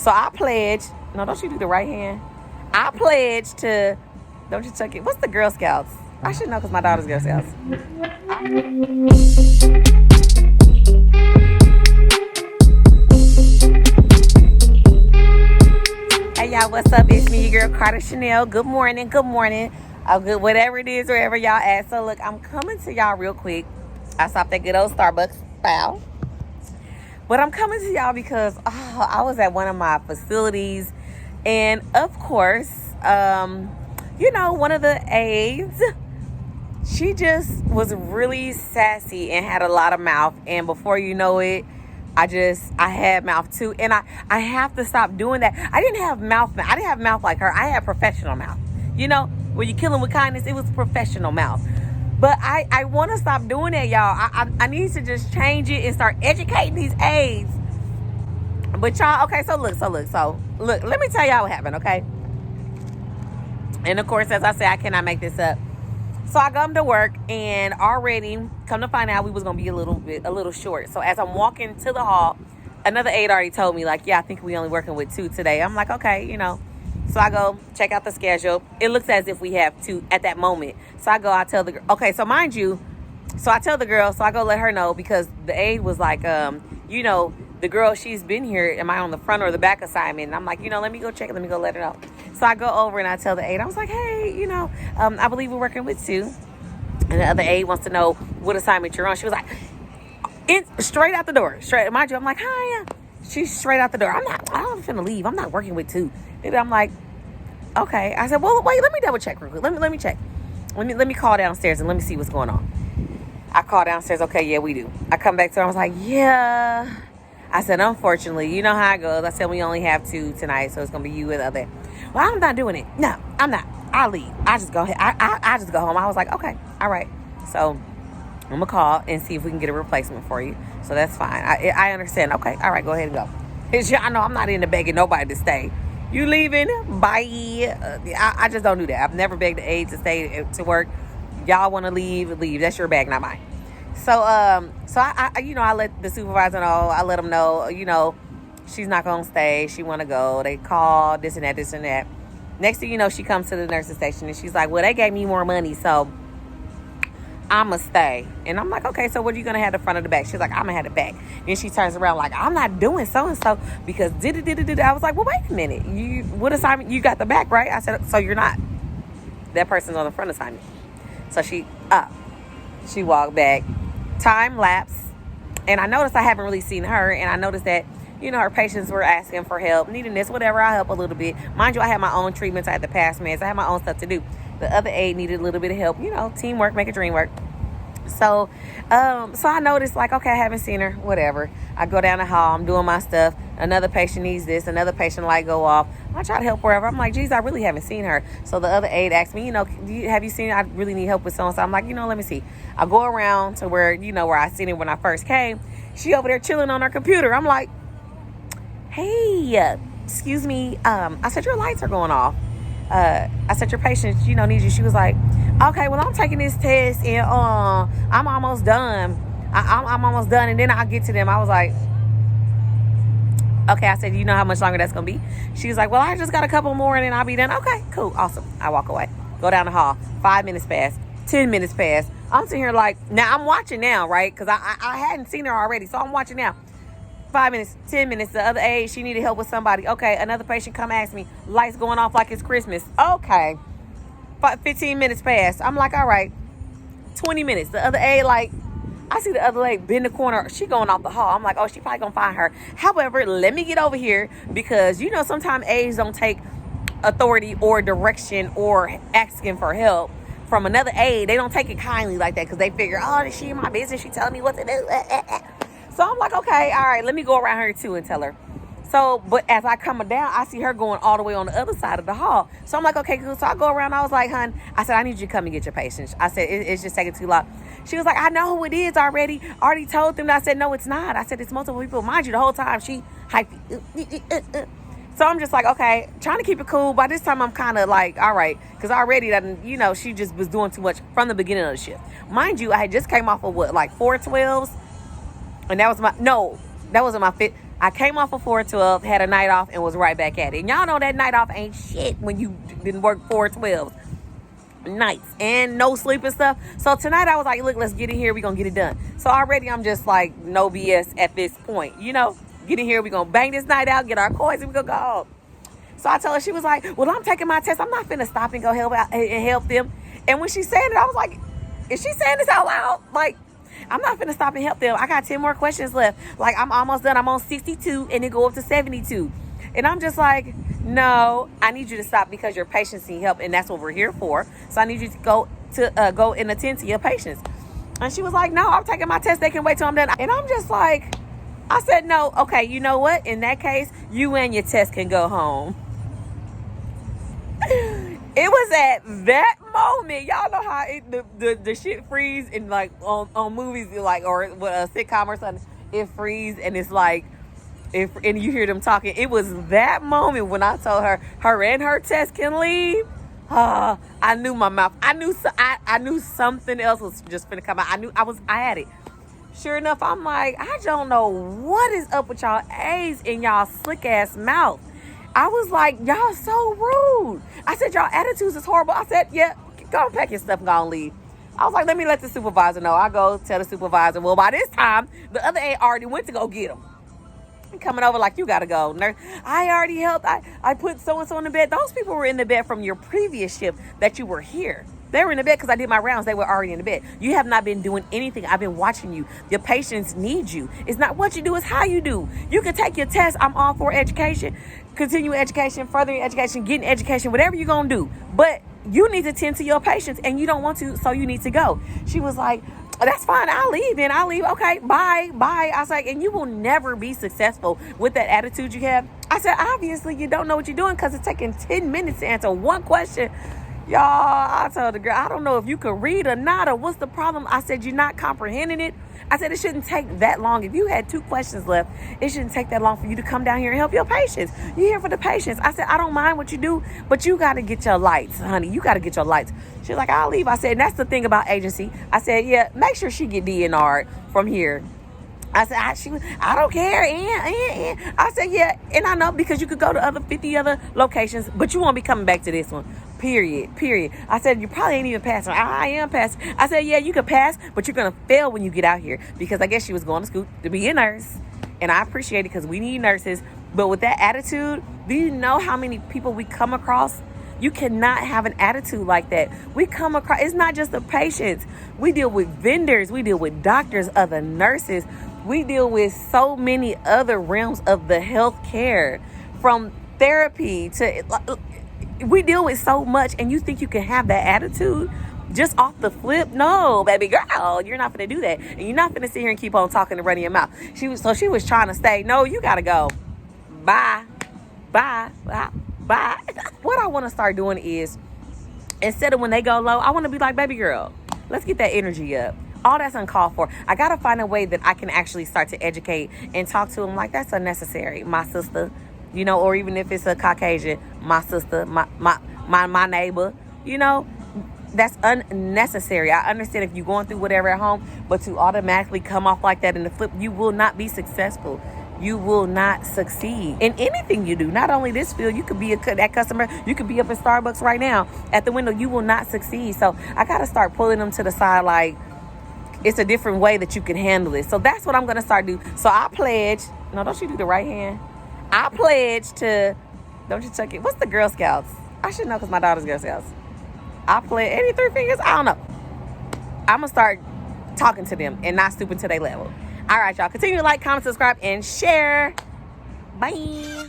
So I pledge. No, don't you do the right hand. I pledge to. Don't you check it? What's the Girl Scouts? I should know because my daughter's Girl Scouts. Hey y'all, what's up? It's me, your girl Carter Chanel. Good morning, good morning. Oh, good, whatever it is, wherever y'all at. So look, I'm coming to y'all real quick. I stopped at good old Starbucks. Wow. But I'm coming to y'all because I was at one of my facilities, and of course, one of the aides, she just was really sassy and had a lot of mouth. And before you know it, I had mouth too. And I have to stop doing that. I didn't have mouth like her. I had professional mouth. When you kill them with kindness, it was professional mouth. But I want to stop doing that, y'all. I need to just change it and start educating these aides. But y'all, okay, so look, let me tell y'all what happened, okay? And of course, as I say, I cannot make this up. So I come to work, and already come to find out we was gonna be a little short. So as I'm walking to the hall, another aide already told me, like, yeah, I think we only working with 2 today. I'm like, okay, So I go check out the schedule. It looks as if we have 2 at that moment. So I tell the girl, okay, so mind you, so I tell the girl, so I go let her know, because the aide was like, the girl, she's been here, am I on the front or the back assignment? And I'm like, let me go check it, let me go let her know. So I go over and I tell the aide, I was like, hey, I believe we're working with 2. And the other aide wants to know what assignment you're on. She was like, straight out the door. Straight, mind you, I'm like, hi. She's straight out the door. I'm finna leave. I'm not working with 2. And I'm like, okay. I said, well, wait, let me double check real quick. Let me check. Let me call downstairs and let me see what's going on. I call downstairs. Okay, yeah, we do. I come back to her. I was like, yeah. I said, unfortunately, you know how it goes. I said, we only have 2 tonight, so it's going to be you and the other. Well, I'm not doing it. No, I'm not. I'll leave. I just go ahead. I just go home. I was like, okay, all right. So I'm going to call and see if we can get a replacement for you. So that's fine. I understand. Okay, all right, go ahead and go. Because y'all know I'm not into begging nobody to stay. You leaving? Bye. I just don't do that. I've never begged the aide to stay to work. Y'all want to leave. That's your bag, not mine. So I let the supervisor know. I let them know, she's not going to stay. She want to go. They call, this and that. Next thing you know, she comes to the nurse's station, and she's like, well, they gave me more money, so I'm going to stay. And I'm like, okay, so what are you going to have the front or the back? She's like, I'm going to have the back. Then she turns around like, I'm not doing so-and-so because I was like, well, wait a minute. What assignment? You got the back, right? I said, so you're not. That person's on the front assignment. So she walked back. Time lapse. And I noticed I haven't really seen her. And I noticed that, her patients were asking for help, needing this, whatever. I help a little bit. Mind you, I had my own treatments. I had to pass meds. I had my own stuff to do. The other aide needed a little bit of help. Teamwork, make a dream work. So I noticed, like, okay, I haven't seen her, whatever. I go down the hall, I'm doing my stuff. Another patient needs this. Another patient light go off. I try to help wherever. I'm like, geez, I really haven't seen her. So the other aide asked me, have you seen her? I really need help with so-and-so. I'm like, let me see. I go around to where, where I seen her when I first came. She over there chilling on her computer. I'm like, hey, excuse me. I said, your lights are going off. I said, your patient, needs you. She was like, okay, well, I'm taking this test and I'm almost done. I'm almost done, and then I'll get to them. I was like, okay. I said, you know how much longer that's going to be? She was like, well, I just got a couple more and then I'll be done. Okay, cool, awesome. I walk away. Go down the hall. 5 minutes pass. 10 minutes pass. I'm sitting here like, now I'm watching now, right? Because I hadn't seen her already, so I'm watching now. 5 minutes, 10 minutes. The other aide, she needed help with somebody. Okay, another patient come ask me. Lights going off like it's Christmas. Okay. 15 minutes pass. I'm like, all right. 20 minutes. The other aide, like, I see the other lady bend the corner. She going off the hall. I'm like, oh, she probably gonna find her. However, let me get over here because sometimes aides don't take authority or direction or asking for help from another aide. They don't take it kindly like that because they figure, oh, she in my business. She telling me what to do. So I'm like, okay, all right, let me go around her too and tell her. So, but as I come down, I see her going all the way on the other side of the hall. So I'm like, okay, cool. So I go around. I was like, hun, I said, I need you to come and get your patients. I said, it's just taking too long. She was like, I know who it is already. Already told them. I said, no, it's not. I said, it's multiple people. Mind you, the whole time she hyped. So I'm just like, okay, trying to keep it cool. By this time, I'm kind of like, all right. Because already, she just was doing too much from the beginning of the shift. Mind you, I had just came off of 4 12s. And that was that wasn't my fit. I came off of 412, had a night off, and was right back at it. And y'all know that night off ain't shit when you didn't work 412 nights and no sleep and stuff. So tonight I was like, look, let's get in here. We're going to get it done. So already I'm just like, no BS at this point. You know, get in here. We're going to bang this night out, get our coins, and we're going to go home. So I told her, she was like, well, I'm taking my test. I'm not finna stop and go help out and help them. And when she said it, I was like, is she saying this out loud? Like, I'm not finna stop and help them. I got 10 more questions left. Like, I'm almost done. I'm on 62 and it go up to 72. And I'm just like, no, I need you to stop because your patients need help and that's what we're here for. So I need you to go and attend to your patients. And she was like, no, I'm taking my test. They can wait till I'm done. And I'm just like, I said, no, okay, you know what? In that case, you and your test can go home. It was at that moment, y'all know how the shit freeze in like on movies, like, or a sitcom or something, it freeze and it's like, and you hear them talking. It was that moment when I told her and her test can leave. I knew my mouth. I knew something else was just finna come out. I had it. Sure enough, I'm like, I don't know what is up with y'all A's in y'all slick ass mouth. I was like, y'all so rude. I said, y'all attitudes is horrible. I said, yeah, go and pack your stuff and go and leave. I was like, let me let the supervisor know. I go tell the supervisor. Well, by this time, the other A already went to go get him. And coming over like, you got to go. Nurse, I already helped. I put so-and-so in the bed. Those people were in the bed from your previous shift that you were here. They were in the bed because I did my rounds. They were already in the bed. You have not been doing anything. I've been watching you. Your patients need you. It's not what you do, it's how you do. You can take your test. I'm all for education, continuing education, furthering education, getting education, whatever you're going to do. But you need to tend to your patients and you don't want to, so you need to go. She was like, that's fine. I'll leave. Okay, bye. I was like, and you will never be successful with that attitude you have. I said, obviously you don't know what you're doing because it's taking 10 minutes to answer one question. Y'all, I told the girl, I don't know if you can read or not, or what's the problem. I said, you're not comprehending it. I said, it shouldn't take that long. If you had 2 questions left, it shouldn't take that long for you to come down here and help your patients. You're here for the patients. I said, I don't mind what you do, but you got to get your lights, honey. You got to get your lights. She's like, I'll leave. I said, and that's the thing about agency. I said, yeah, make sure she get DNR'd from here. I said, I don't care. And I said, yeah, and I know because you could go to 50 other locations, but you won't be coming back to this one. Period. I said, you probably ain't even passing. I am passing. I said, yeah, you can pass, but you're going to fail when you get out here because I guess she was going to school to be a nurse. And I appreciate it because we need nurses. But with that attitude, do you know how many people we come across? You cannot have an attitude like that. We come across, it's not just the patients. We deal with vendors. We deal with doctors, other nurses. We deal with so many other realms of the healthcare, from therapy to, we deal with so much, and you think you can have that attitude just off the flip? No, baby girl, you're not gonna do that, and you're not gonna sit here and keep on talking and running your mouth. She was trying to say, no, you gotta go. Bye. What I want to start doing is, instead of when they go low, I want to be like, baby girl, let's get that energy up. All that's uncalled for. I got to find a way that I can actually start to educate and talk to them like that's unnecessary. My sister, you know, or even if it's a Caucasian, my sister, my neighbor, you know, that's unnecessary. I understand if you're going through whatever at home, but to automatically come off like that in the flip, you will not be successful. You will not succeed in anything you do. Not only this field, you could be that customer. You could be up in Starbucks right now at the window. You will not succeed. So I got to start pulling them to the side like, it's a different way that you can handle it. So that's what I'm going to start doing. So I pledge. No, don't you do the right hand. I pledge to, don't you check it? What's the Girl Scouts? I should know because my daughter's Girl Scouts. I pledge, any 3 fingers? I don't know. I'm going to start talking to them and not stooping to their level. All right, y'all. Continue to like, comment, subscribe, and share. Bye.